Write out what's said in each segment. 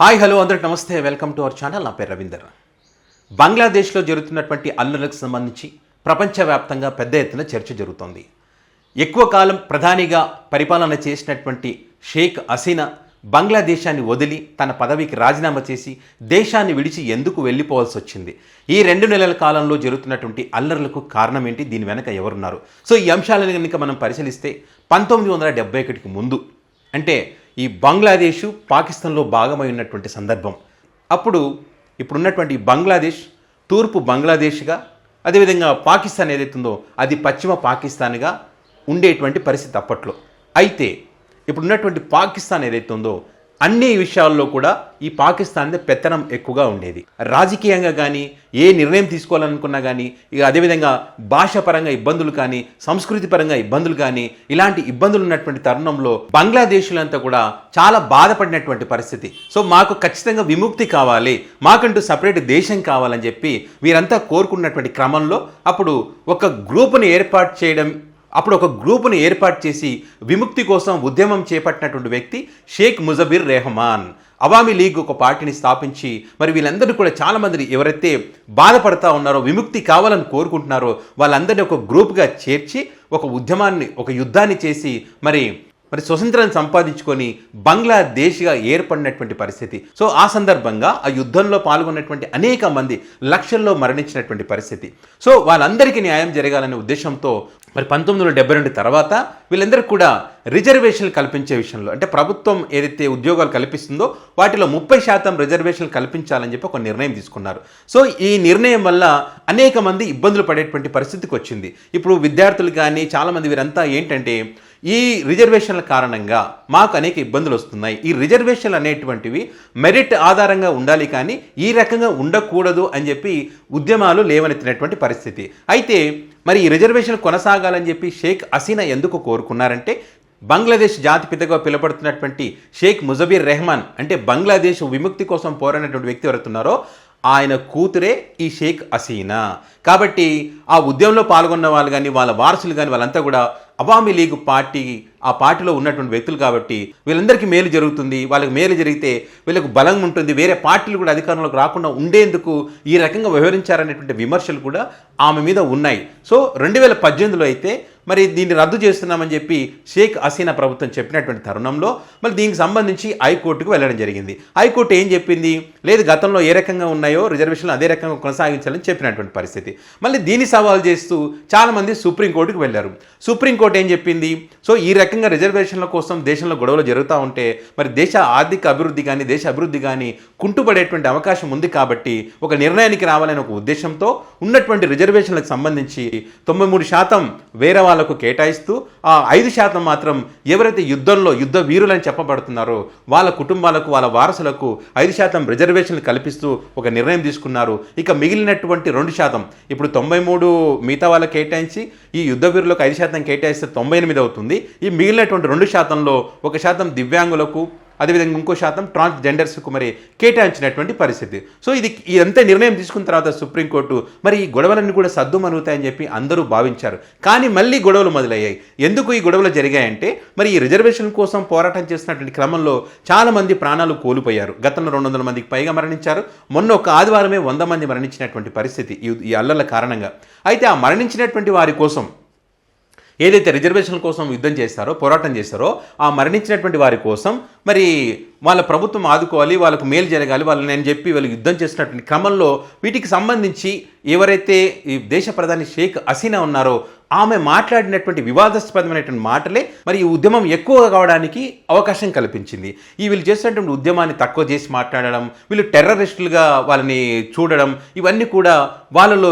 Hi hello అందరికి నమస్తే, welcome to our channel. నా పేరు రవీందర్. బంగ్లాదేశ్లో జరుగుతున్నటువంటి అల్లర్లకు సంబంధించి ప్రపంచవ్యాప్తంగా పెద్ద ఎత్తున చర్చ జరుగుతోంది. ఎక్కువ కాలం ప్రధానిగా పరిపాలన చేసినటువంటి షేక్ హసీనా బంగ్లాదేశాన్ని వదిలి తన పదవికి రాజీనామా చేసి దేశాన్ని విడిచి ఎందుకు వెళ్ళిపోవాల్సి వచ్చింది? ఈ 2 నెలల కాలంలో జరుగుతున్నటువంటి అల్లర్లకు కారణం ఏంటి? దీని వెనక ఎవరున్నారు? సో ఈ అంశాలను కనుక మనం పరిశీలిస్తే 1971కి ముందు, అంటే ఈ బంగ్లాదేశ్ పాకిస్తాన్లో భాగమై ఉన్నటువంటి సందర్భం. అప్పుడు ఇప్పుడున్నటువంటి బంగ్లాదేశ్ తూర్పు బంగ్లాదేశ్గా, అదేవిధంగా పాకిస్తాన్ ఏదైతుందో అది పశ్చిమ పాకిస్తాన్గా ఉండేటువంటి పరిస్థితి అప్పట్లో. అయితే ఇప్పుడున్నటువంటి పాకిస్తాన్ ఏదైతే ఉందో అన్ని విషయాల్లో కూడా ఈ పాకిస్తాన్ పెత్తనం ఎక్కువగా ఉండేది. రాజకీయంగా కానీ ఏ నిర్ణయం తీసుకోవాలనుకున్నా కానీ, ఇక అదేవిధంగా భాషాపరంగా ఇబ్బందులు కానీ, సంస్కృతి పరంగా ఇబ్బందులు కానీ, ఇలాంటి ఇబ్బందులు ఉన్నటువంటి తరుణంలో బంగ్లాదేశీలంతా కూడా చాలా బాధపడినటువంటి పరిస్థితి. సో మాకు ఖచ్చితంగా విముక్తి కావాలి, మాకంటూ సపరేట్ దేశం కావాలని చెప్పి వీరంతా కోరుకున్నటువంటి క్రమంలో అప్పుడు ఒక గ్రూపుని ఏర్పాటు చేసి విముక్తి కోసం ఉద్యమం చేపట్టినటువంటి వ్యక్తి షేక్ ముజబిర్ రెహమాన్. అవామీ లీగ్ ఒక పార్టీని స్థాపించి మరి వీళ్ళందరూ కూడా చాలామందిని ఎవరైతే బాధపడతా ఉన్నారో, విముక్తి కావాలని కోరుకుంటున్నారో వాళ్ళందరినీ ఒక గ్రూప్గా చేర్చి ఒక ఉద్యమాన్ని, ఒక యుద్ధాన్ని చేసి మరి స్వతంత్రాన్ని సంపాదించుకొని బంగ్లాదేశ్గా ఏర్పడినటువంటి పరిస్థితి. సో ఆ సందర్భంగా ఆ యుద్ధంలో పాల్గొన్నటువంటి అనేక మంది లక్షల్లో మరణించినటువంటి పరిస్థితి. సో వాళ్ళందరికీ న్యాయం జరగాలనే ఉద్దేశంతో మరి 1972 తర్వాత వీళ్ళందరికీ కూడా రిజర్వేషన్లు కల్పించే విషయంలో, అంటే ప్రభుత్వం ఏదైతే ఉద్యోగాలు కల్పిస్తుందో వాటిలో 30% రిజర్వేషన్లు కల్పించాలని చెప్పి ఒక నిర్ణయం తీసుకున్నారు. సో ఈ నిర్ణయం వల్ల అనేక మంది ఇబ్బందులు పడేటువంటి పరిస్థితికి వచ్చింది. ఇప్పుడు విద్యార్థులు కానీ చాలామంది వీరంతా ఏంటంటే ఈ రిజర్వేషన్ల కారణంగా మాకు అనేక ఇబ్బందులు వస్తున్నాయి, ఈ రిజర్వేషన్లు అనేటువంటివి మెరిట్ ఆధారంగా ఉండాలి కానీ ఈ రకంగా ఉండకూడదు అని చెప్పి ఉద్యమాలు లేవనెత్తినటువంటి పరిస్థితి. అయితే మరి ఈ రిజర్వేషన్ కొనసాగాలని చెప్పి షేక్ హసీనా ఎందుకు కోరుకున్నారంటే, బంగ్లాదేశ్ జాతిపితగా పిలువబడుతున్నటువంటి షేక్ ముజబిర్ రెహమాన్, అంటే బంగ్లాదేశ్ విముక్తి కోసం పోరాడినటువంటి వ్యక్తి ఎవరుతున్నారో ఆయన కూతురే ఈ షేక్ హసీనా. కాబట్టి ఆ ఉద్యమంలో పాల్గొన్న వాళ్ళు కానీ, వాళ్ళ వారసులు కానీ వాళ్ళంతా కూడా అవామీ లీగ్ పార్టీ, ఆ పార్టీలో ఉన్నటువంటి వ్యక్తులు కాబట్టి వీళ్ళందరికీ మేలు జరుగుతుంది. వాళ్ళకి మేలు జరిగితే వీళ్ళకు బలం ఉంటుంది, వేరే పార్టీలు కూడా అధికారంలోకి రాకుండా ఉండేందుకు ఈ రకంగా వ్యవహరించారనేటువంటి విమర్శలు కూడా ఆమె మీద ఉన్నాయి. సో 2018లో అయితే మరి దీన్ని రద్దు చేస్తున్నామని చెప్పి షేక్ హసీనా ప్రభుత్వం చెప్పినటువంటి తరుణంలో మరి దీనికి సంబంధించి హైకోర్టుకు వెళ్ళడం జరిగింది. హైకోర్టు ఏం చెప్పింది? లేదు, గతంలో ఏ రకంగా ఉన్నాయో రిజర్వేషన్లు అదే రకంగా కొనసాగించాలని చెప్పినటువంటి పరిస్థితి. మళ్ళీ దీన్ని సవాల్ చేస్తూ చాలామంది సుప్రీంకోర్టుకు వెళ్ళారు. సుప్రీంకోర్టు ఏం చెప్పింది? సో ఈ రకంగా రిజర్వేషన్ల కోసం దేశంలో గొడవలు జరుగుతూ ఉంటే మరి దేశ ఆర్థిక అభివృద్ధి కానీ, దేశ అభివృద్ధి కానీ కుంటుపడేటువంటి అవకాశం ఉంది కాబట్టి ఒక నిర్ణయానికి రావాలని ఒక ఉద్దేశంతో ఉన్నటువంటి రిజర్వేషన్లకు సంబంధించి 93% వేరే వాళ్ళకు కేటాయిస్తూ ఆ 5% మాత్రం ఎవరైతే యుద్ధ వీరులని చెప్పబడుతున్నారో వాళ్ళ కుటుంబాలకు, వాళ్ళ వారసులకు 5% రిజర్వేషన్లు కల్పిస్తూ ఒక నిర్ణయం తీసుకున్నారు. ఇక మిగిలినటువంటి 2%, ఇప్పుడు 93 మిగతా వాళ్ళకి కేటాయించి ఈ యుద్ధ వీరులకు 5% కేటాయిస్తే 98 అవుతుంది. ఈ మిగిలినటువంటి 2%లో 1% దివ్యాంగులకు, అదేవిధంగా ఇంకో శాతం ట్రాన్స్జెండర్స్కు మరి కేటాయించినటువంటి పరిస్థితి. సో ఇదంతా నిర్ణయం తీసుకున్న తర్వాత సుప్రీంకోర్టు మరి ఈ గొడవలన్నీ కూడా సద్దుమణుగుతాయని చెప్పి అందరూ భావించారు. కానీ మళ్ళీ గొడవలు మొదలయ్యాయి. ఎందుకు ఈ గొడవలు జరిగాయంటే మరి ఈ రిజర్వేషన్ కోసం పోరాటం చేస్తున్నటువంటి క్రమంలో చాలామంది ప్రాణాలు కోల్పోయారు. గతంలో 200 మందికి పైగా మరణించారు. మొన్న ఒక ఆదివారమే 100 మంది మరణించినటువంటి పరిస్థితి ఈ అల్లర్ల కారణంగా. అయితే ఆ మరణించినటువంటి వారి కోసం, ఏదైతే రిజర్వేషన్ల కోసం యుద్ధం చేస్తారో, పోరాటం చేస్తారో, ఆ మరణించినటువంటి వారి కోసం మరి వాళ్ళ ప్రభుత్వం ఆదుకోవాలి, వాళ్ళకు మేలు జరగాలి, వాళ్ళని నేను చెప్పి వాళ్ళు యుద్ధం చేస్తున్నటువంటి క్రమంలో వీటికి సంబంధించి ఎవరైతే ఈ దేశ ప్రధాని షేక్ హసీనా ఉన్నారో ఆమె మాట్లాడినటువంటి వివాదాస్పదమైనటువంటి మాటలే మరి ఈ ఉద్యమం ఎక్కువ కావడానికి అవకాశం కల్పించింది. వీళ్ళు చేసినటువంటి ఉద్యమాన్ని తక్కువ చేసి మాట్లాడడం, వీళ్ళు టెర్రరిస్టులుగా వాళ్ళని చూడడం, ఇవన్నీ కూడా వాళ్ళలో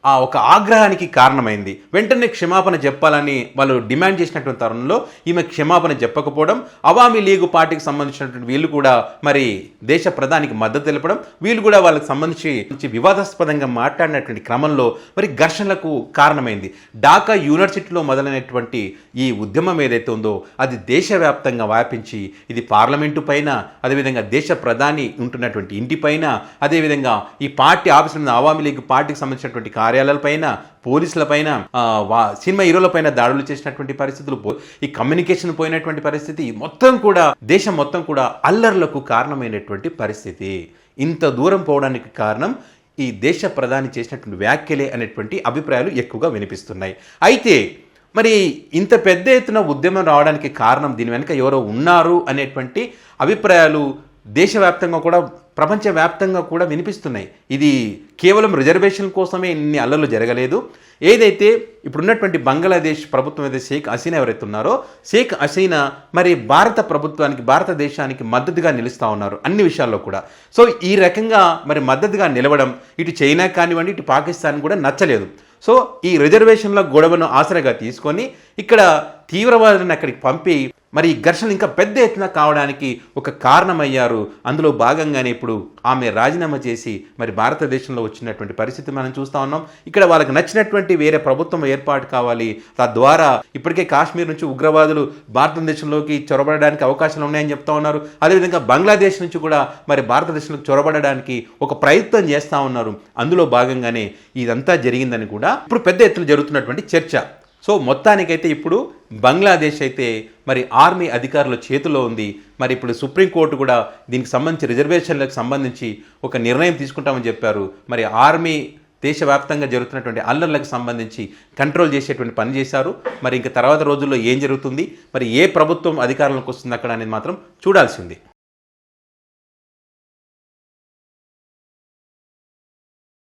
ఆ ఒక ఆగ్రహానికి కారణమైంది. వెంటనే క్షమాపణ చెప్పాలని వాళ్ళు డిమాండ్ చేసినటువంటి తరుణంలో ఈమె క్షమాపణ చెప్పకపోవడం, అవామీ లీగ్ పార్టీకి సంబంధించినటువంటి వీళ్ళు కూడా మరి దేశ ప్రధానికి మద్దతు తెలపడం, వీళ్ళు కూడా వాళ్ళకి సంబంధించి వివాదాస్పదంగా మాట్లాడినటువంటి క్రమంలో మరి ఘర్షణలకు కారణమైంది. ఢాకా యూనివర్సిటీలో మొదలైనటువంటి ఈ ఉద్యమం ఏదైతే ఉందో అది దేశవ్యాప్తంగా వ్యాపించి ఇది పార్లమెంటు పైన, అదేవిధంగా దేశ ప్రధాని ఉంటున్నటువంటి ఇంటిపైన, అదేవిధంగా ఈ పార్టీ ఆఫీసుల మీద, అవామీ లీగ్ పార్టీకి సంబంధించినటువంటి కార్యాలయం కార్యాలయాలపైన, పోలీసులపైన, సినిమా హీరోలపైన దాడులు చేసినటువంటి పరిస్థితులు, ఈ కమ్యూనికేషన్ పోయినటువంటి పరిస్థితి, మొత్తం కూడా దేశం మొత్తం కూడా అల్లర్లకు కారణమైనటువంటి పరిస్థితి. ఇంత దూరం పోవడానికి కారణం ఈ దేశ ప్రధాని చేసినటువంటి వ్యాఖ్యలే అనేటువంటి అభిప్రాయాలు ఎక్కువగా వినిపిస్తున్నాయి. అయితే మరి ఇంత పెద్ద ఎత్తున ఉద్యమం రావడానికి కారణం, దీని వెనుక ఎవరో ఉన్నారు అనేటువంటి అభిప్రాయాలు దేశవ్యాప్తంగా కూడా ప్రపంచవ్యాప్తంగా కూడా వినిపిస్తున్నాయి. ఇది కేవలం రిజర్వేషన్ కోసమే ఇన్ని అల్లర్లు జరగలేదు. ఏదైతే ఇప్పుడున్నటువంటి బంగ్లాదేశ్ ప్రభుత్వం అయితే షేక్ హసీనా ఎవరైతే ఉన్నారో, షేక్ హసీనా మరి భారత ప్రభుత్వానికి, భారతదేశానికి మద్దతుగా నిలుస్తూ ఉన్నారు అన్ని విషయాల్లో కూడా. సో ఈ రకంగా మరి మద్దతుగా నిలవడం ఇటు చైనా కానివ్వండి, ఇటు పాకిస్తాన్ కూడా నచ్చలేదు. సో ఈ రిజర్వేషన్ల గొడవను ఆసరాగా తీసుకొని ఇక్కడ తీవ్రవాదులను అక్కడికి పంపి మరి ఈ ఘర్షణలు ఇంకా పెద్ద ఎత్తున కావడానికి ఒక కారణమయ్యారు. అందులో భాగంగానే ఇప్పుడు ఆమె రాజీనామా చేసి మరి భారతదేశంలో వచ్చినటువంటి పరిస్థితి మనం చూస్తూ ఉన్నాం. ఇక్కడ వాళ్ళకి నచ్చినటువంటి వేరే ప్రభుత్వం ఏర్పాటు కావాలి, తద్వారా ఇప్పటికే కాశ్మీర్ నుంచి ఉగ్రవాదులు భారతదేశంలోకి చొరబడడానికి అవకాశాలు ఉన్నాయని చెప్తా ఉన్నారు. అదేవిధంగా బంగ్లాదేశ్ నుంచి కూడా మరి భారతదేశంలోకి చొరబడడానికి ఒక ప్రయత్నం చేస్తూ ఉన్నారు. అందులో భాగంగానే ఇదంతా జరిగిందని కూడా ఇప్పుడు పెద్ద ఎత్తున జరుగుతున్నటువంటి చర్చ. సో మొత్తానికైతే ఇప్పుడు బంగ్లాదేశ్ అయితే మరి ఆర్మీ అధికారుల చేతిలో ఉంది. మరి ఇప్పుడు సుప్రీంకోర్టు కూడా దీనికి సంబంధించి రిజర్వేషన్లకు సంబంధించి ఒక నిర్ణయం తీసుకుంటామని చెప్పారు. మరి ఆర్మీ దేశవ్యాప్తంగా జరుగుతున్నటువంటి అల్లర్లకు సంబంధించి కంట్రోల్ చేసేటువంటి పని చేశారు. మరి ఇంకా తర్వాత రోజుల్లో ఏం జరుగుతుంది, మరి ఏ ప్రభుత్వం అధికారంలోకి వస్తుంది అక్కడ అనేది మాత్రం చూడాల్సి ఉంది.